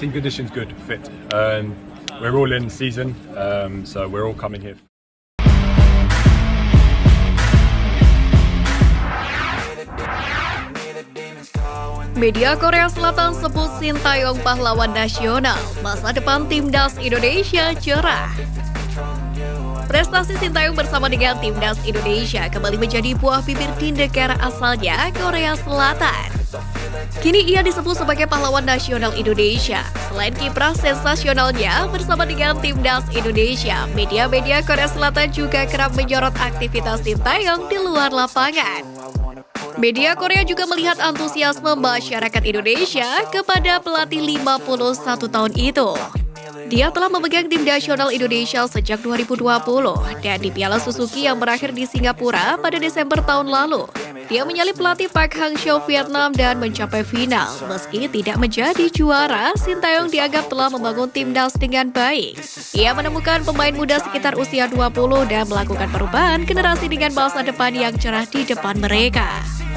team condition's good, fit. We're all in season, so we're all coming here. Media Korea Selatan sebut Shin Tae-yong pahlawan nasional. Masa depan timnas Indonesia cerah. Prestasi Shin Tae-yong bersama dengan timnas Indonesia kembali menjadi buah bibir di negara asalnya, Korea Selatan. Kini ia disebut sebagai pahlawan nasional Indonesia. Selain kiprah sensasionalnya bersama dengan timnas Indonesia, media-media Korea Selatan juga kerap menyorot aktivitas Shin Tae-yong di luar lapangan. Media Korea juga melihat antusiasme masyarakat Indonesia kepada pelatih 51 tahun itu. Dia telah memegang tim nasional Indonesia sejak 2020 dan di Piala Suzuki yang berakhir di Singapura pada Desember tahun lalu. Dia menyalip pelatih Park Hang-seo Vietnam dan mencapai final. Meski tidak menjadi juara, Shin Tae-yong dianggap telah membangun timnas dengan baik. Ia menemukan pemain muda sekitar usia 20 dan melakukan perubahan generasi dengan masa depan yang cerah di depan mereka.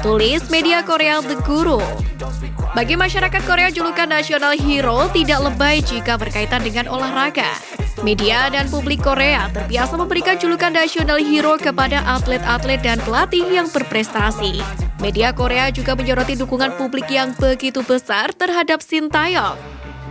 Tulis media Korea The Guru. Bagi masyarakat Korea, julukan nasional hero tidak lebay jika berkaitan dengan olahraga. Media dan publik Korea terbiasa memberikan julukan nasional hero kepada atlet-atlet dan pelatih yang berprestasi. Media Korea juga menyoroti dukungan publik yang begitu besar terhadap Shin Tae-yong,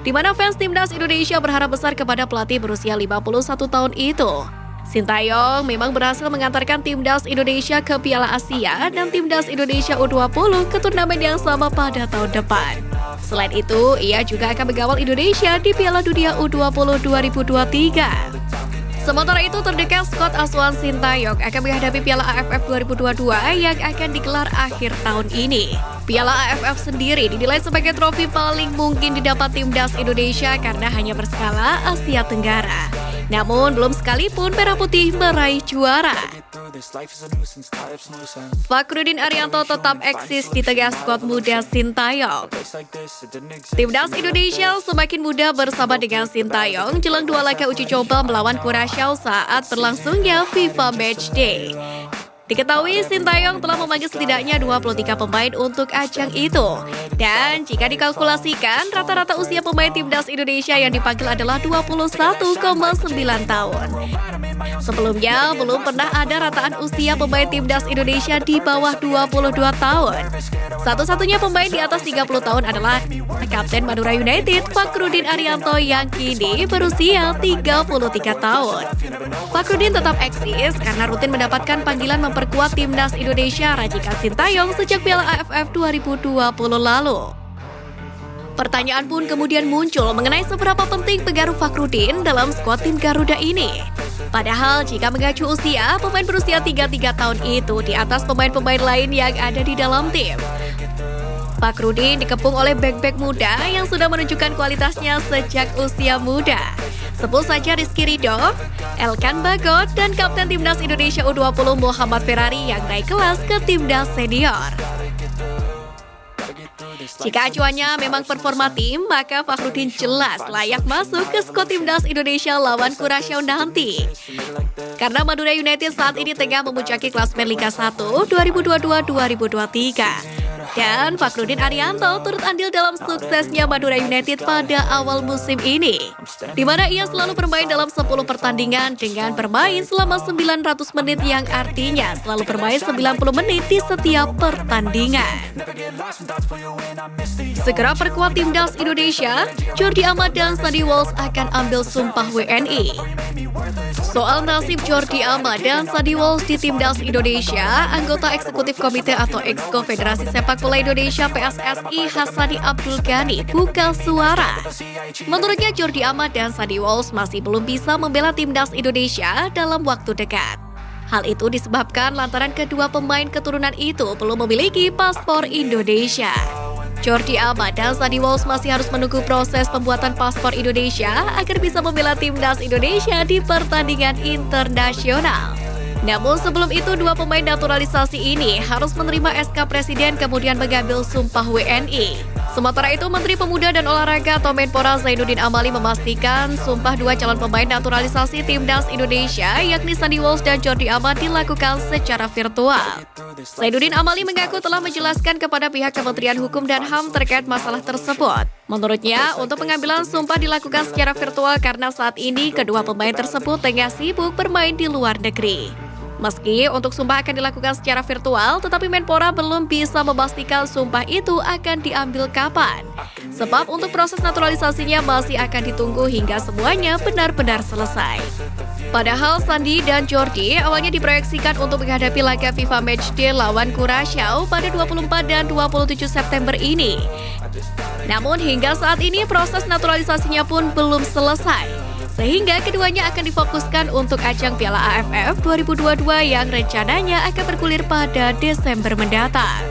di mana fans timnas Indonesia berharap besar kepada pelatih berusia 51 tahun itu. Shin Tae-yong memang berhasil mengantarkan timnas Indonesia ke Piala Asia dan timnas Indonesia U20 ke turnamen yang sama pada tahun depan. Selain itu, ia juga akan mengawal Indonesia di Piala Dunia U20 2023. Sementara itu, terdekat skuad asuhan Shin Tae-yong akan menghadapi Piala AFF 2022 yang akan digelar akhir tahun ini. Piala AFF sendiri dinilai sebagai trofi paling mungkin didapat timnas Indonesia karena hanya berskala Asia Tenggara. Namun, belum sekalipun Merah Putih meraih juara. Fakhruddin Arianto tetap eksis di tengah skuad muda Shin Tae-yong. Timnas Indonesia semakin muda bersama dengan Shin Tae-yong jelang dua laga uji coba melawan Kurasyao saat berlangsungnya FIFA Matchday. Diketahui Shin Tae-yong telah memanggil setidaknya 23 pemain untuk ajang itu. Dan jika dikalkulasikan, rata-rata usia pemain timnas Indonesia yang dipanggil adalah 21,9 tahun. Sebelumnya, belum pernah ada rataan usia pemain timnas Indonesia di bawah 22 tahun. Satu-satunya pemain di atas 30 tahun adalah Kapten Madura United, Fakhruddin Arianto yang kini berusia 33 tahun. Fakhruddin tetap eksis karena rutin mendapatkan panggilan memperkuat timnas Indonesia racikan Shin Tae-yong sejak Piala AFF 2020 lalu. Pertanyaan pun kemudian muncul mengenai seberapa penting pengaruh Fakhruddin dalam skuad tim Garuda ini. Padahal jika mengacu usia, pemain berusia 33 tahun itu di atas pemain-pemain lain yang ada di dalam tim. Fakhruddin dikepung oleh bek-bek muda yang sudah menunjukkan kualitasnya sejak usia muda. Sebut saja Rizky Ridho, Elkan Bagot, dan Kapten Timnas Indonesia U20 Muhammad Ferrari yang naik kelas ke timnas senior. Jika acuannya memang performa tim, maka Fakhruddin jelas layak masuk ke skuad timnas Indonesia lawan Kurasyao nanti. Karena Madura United saat ini tengah memuncaki klasemen Liga 1 2022-2023. Dan Fakhruddin Arianto turut andil dalam suksesnya Madura United pada awal musim ini, di mana ia selalu bermain dalam 10 pertandingan dengan bermain selama 900 menit yang artinya selalu bermain 90 menit di setiap pertandingan. Segera perkuat timnas Indonesia, Jordi Amat dan Sandy Walsh akan ambil sumpah WNI. Soal nasib Jordi Amat dan Sandy Walsh di timnas Indonesia, anggota eksekutif komite atau Exco Federasi Sepak Bola Indonesia PSSI Hassani Abdul Ghani buka suara. Menurutnya Jordi Amat dan Sandy Walsh masih belum bisa membela timnas Indonesia dalam waktu dekat. Hal itu disebabkan lantaran kedua pemain keturunan itu belum memiliki paspor Indonesia. Jordi Amat dan Sandy Walsh masih harus menunggu proses pembuatan paspor Indonesia agar bisa membela timnas Indonesia di pertandingan internasional. Namun sebelum itu, dua pemain naturalisasi ini harus menerima SK Presiden kemudian mengambil sumpah WNI. Sementara itu, Menteri Pemuda dan Olahraga atau Menpora Zainuddin Amali memastikan sumpah dua calon pemain naturalisasi Timnas Indonesia yakni Sandy Walsh dan Jordi Amat dilakukan secara virtual. Zainuddin Amali mengaku telah menjelaskan kepada pihak Kementerian Hukum dan HAM terkait masalah tersebut. Menurutnya, untuk pengambilan sumpah dilakukan secara virtual karena saat ini kedua pemain tersebut tengah sibuk bermain di luar negeri. Meski untuk sumpah akan dilakukan secara virtual, tetapi Menpora belum bisa memastikan sumpah itu akan diambil kapan. Sebab untuk proses naturalisasinya masih akan ditunggu hingga semuanya benar-benar selesai. Padahal Sandy dan Jordi awalnya diproyeksikan untuk menghadapi laga FIFA Matchday lawan Curaçao pada 24 dan 27 September ini. Namun hingga saat ini proses naturalisasinya pun belum selesai. Sehingga keduanya akan difokuskan untuk ajang Piala AFF 2022 yang rencananya akan bergulir pada Desember mendatang.